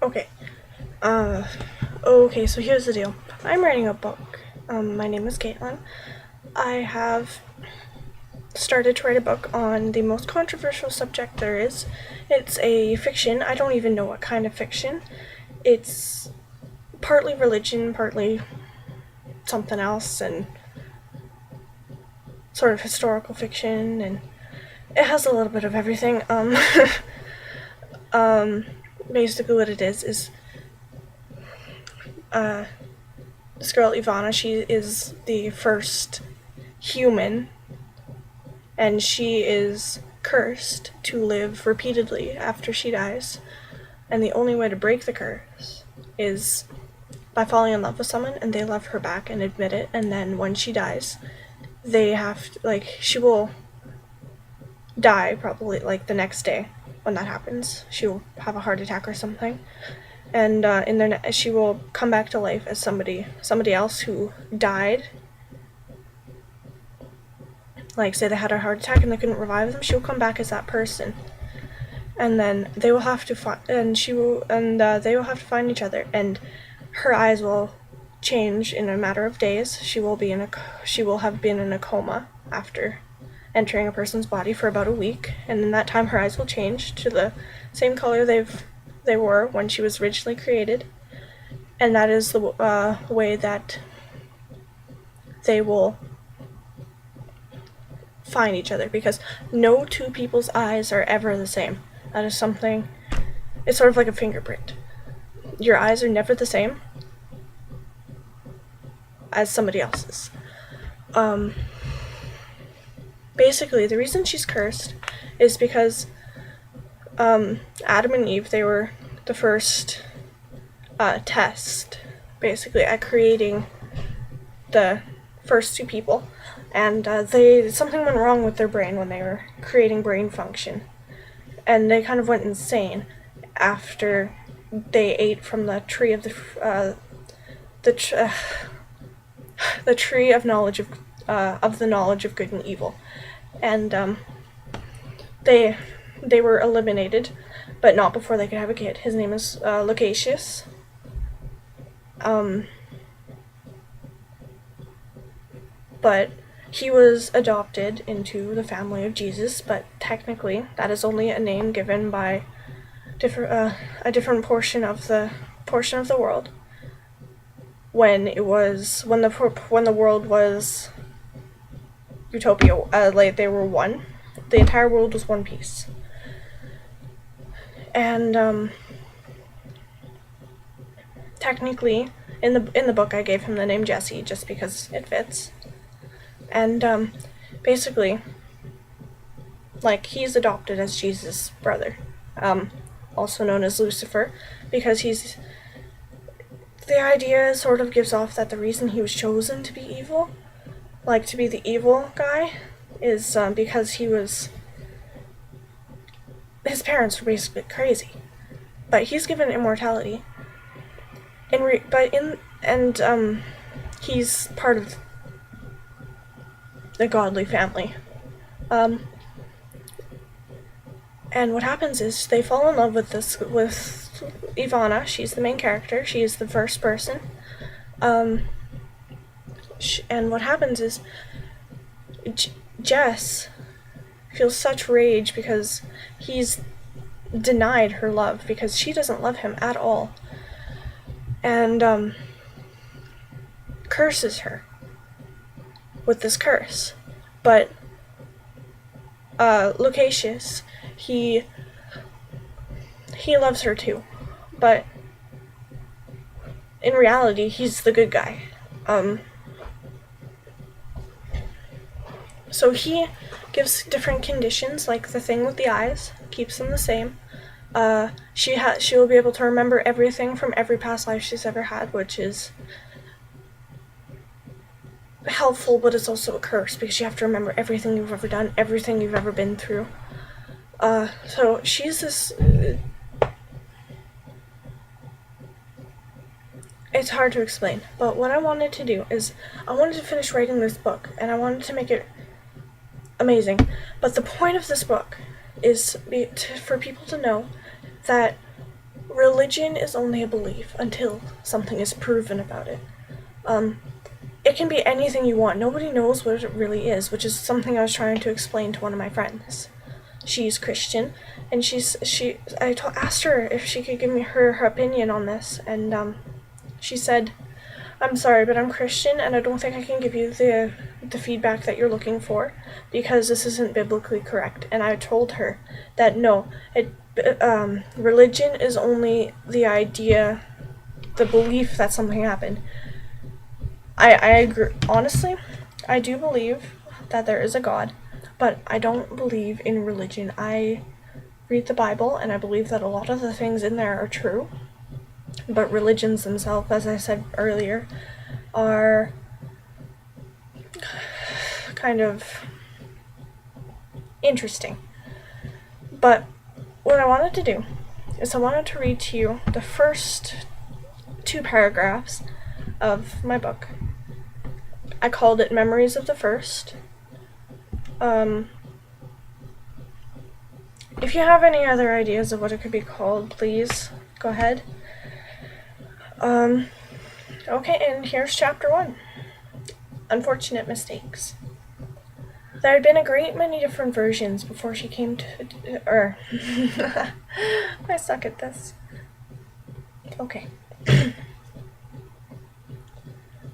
Okay. Uh, okay, so here's the deal. I'm writing a book. My name is Kaitlyn. I have started to write a book on the most controversial subject there is. It's a fiction. I don't even know what kind of fiction. It's partly religion, partly something else, and sort of historical fiction, and it has a little bit of everything. Um, basically what it is uh, this girl Ivana. She is the first human, and she is cursed to live repeatedly after she dies. And the only way to break the curse is by falling in love with someone and they love her back and admit it. And then when she dies, they have to, she will die probably the next day. When that happens, she will have a heart attack or something, and she will come back to life as somebody else who died. Like, say they had a heart attack and they couldn't revive them, she will come back as that person, and then they will have to they will have to find each other, and her eyes will change in a matter of days. She will have been in a coma after entering a person's body for about a week, and in that time her eyes will change to the same color they were when she was originally created, and that is the way that they will find each other, because no two people's eyes are ever the same. That is something, it's sort of like a fingerprint. Your eyes are never the same as somebody else's. Basically, the reason she's cursed is because Adam and Eve, they were the first test, basically, at creating the first two people, and something went wrong with their brain when they were creating brain function, and they kind of went insane after they ate from the tree of the tree of knowledge of the knowledge of good and evil, and they were eliminated, but not before they could have a kid. His name is Lucius. But he was adopted into the family of Jesus, but technically that is only a name given by a different portion of the world. When the world was utopia, they were one. The entire world was one piece. And technically, in the book, I gave him the name Jesse just because it fits. And basically, he's adopted as Jesus' brother, also known as Lucifer, because the idea sort of gives off that the reason he was chosen to be evil, to be the evil guy, is because his parents were basically crazy, but he's given immortality. He's part of the godly family. And what happens is they fall in love with Ivana. She's the main character. She is the first person. And what happens is Jess feels such rage because he's denied her love, because she doesn't love him at all, and curses her with this curse. But Lucius, he loves her too, but in reality he's the good guy. So he gives different conditions, like the thing with the eyes, keeps them the same. She will be able to remember everything from every past life she's ever had, which is helpful, but it's also a curse, because you have to remember everything you've ever done, everything you've ever been through. So she's this... It's hard to explain, but what I wanted to do is, I wanted to finish writing this book, and I wanted to make it amazing. But the point of this book is for people to know that religion is only a belief until something is proven about it. It can be anything you want. Nobody knows what it really is, which is something I was trying to explain to one of my friends. She's Christian, and asked her if she could give me her opinion on this, and she said, "I'm sorry, but I'm Christian, and I don't think I can give you the feedback that you're looking for, because this isn't biblically correct." And I told her that no, religion is only the idea, the belief that something happened. I agree. Honestly, I do believe that there is a God, but I don't believe in religion. I read the Bible, and I believe that a lot of the things in there are true, but religions themselves, as I said earlier, are kind of interesting. But what I wanted to do is I wanted to read to you the first 2 paragraphs of my book. I called it Memories of the First. If you have any other ideas of what it could be called, please go ahead. Okay, and here's chapter 1. Unfortunate mistakes. There had been a great many different versions before she came to, I suck at this. Okay.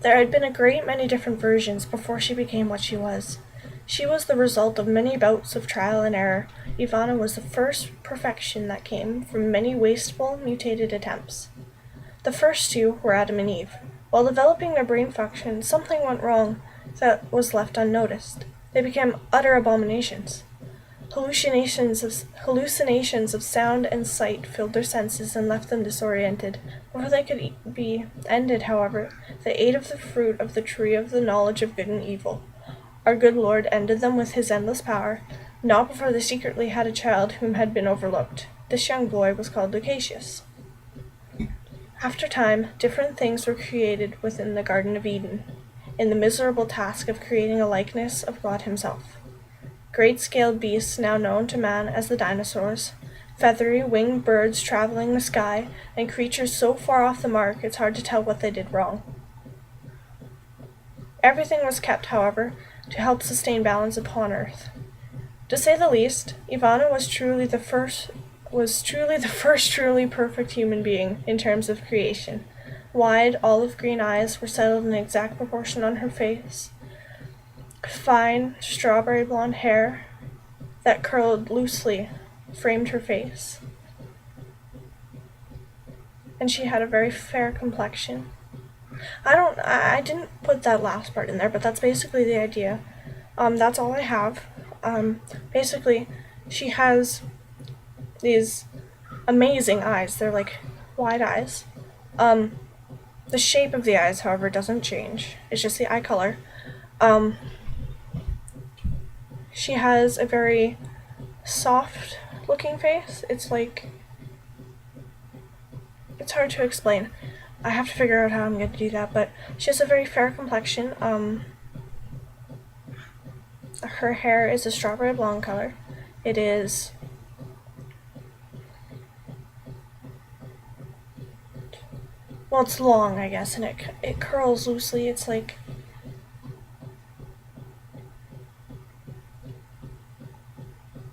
There had been a great many different versions before she became what she was. She was the result of many bouts of trial and error. Ivana was the first perfection that came from many wasteful, mutated attempts. The first 2 were Adam and Eve. While developing their brain function, something went wrong that was left unnoticed. They became utter abominations. Hallucinations of sound and sight filled their senses and left them disoriented. Before they could be ended, however, they ate of the fruit of the tree of the knowledge of good and evil. Our good Lord ended them with his endless power, not before they secretly had a child whom had been overlooked. This young boy was called Lucacius. After time, different things were created within the Garden of Eden, in the miserable task of creating a likeness of God himself. Great-scaled beasts now known to man as the dinosaurs, feathery, winged birds traveling the sky, and creatures so far off the mark it's hard to tell what they did wrong. Everything was kept, however, to help sustain balance upon Earth. To say the least, Ivana was truly the first truly perfect human being in terms of creation. Wide, olive green eyes were settled in exact proportion on her face. Fine, strawberry blonde hair that curled loosely framed her face. And she had a very fair complexion. I didn't put that last part in there, but that's basically the idea. That's all I have. Basically, she has these amazing eyes. They're like wide eyes. The shape of the eyes, however, doesn't change. It's just the eye color. She has a very soft looking face. It's hard to explain. I have to figure out how I'm going to do that, but she has a very fair complexion. Her hair is a strawberry blonde color. It is it's long, I guess, and it curls loosely. It's like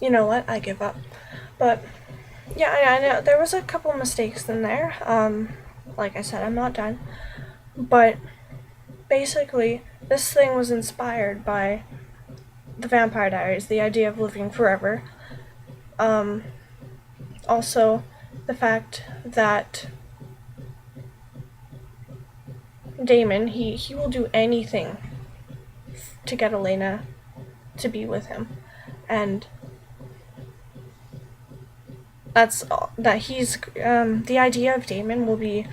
you know what? I give up. But yeah, I know there was a couple mistakes in there. Like I said, I'm not done. But basically, this thing was inspired by the Vampire Diaries, the idea of living forever. Also, the fact that Damon, he will do anything to get Elena to be with him. And he's the idea of Damon will be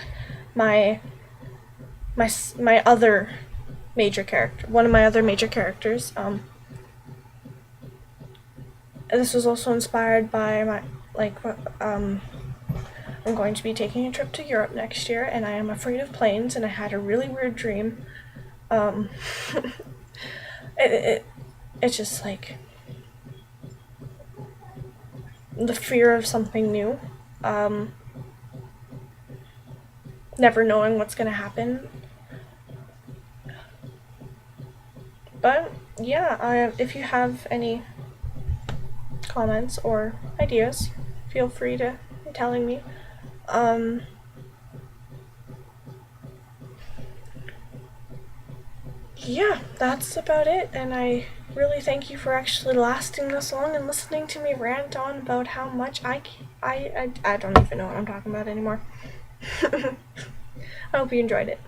my other major character, one of my other major characters. This was also inspired by I'm going to be taking a trip to Europe next year, and I am afraid of planes, and I had a really weird dream. It's just like the fear of something new. never knowing what's gonna happen. But yeah, if you have any comments or ideas, feel free to be telling me. Yeah, that's about it, and I really thank you for actually lasting this long and listening to me rant on about how much I don't even know what I'm talking about anymore. I hope you enjoyed it.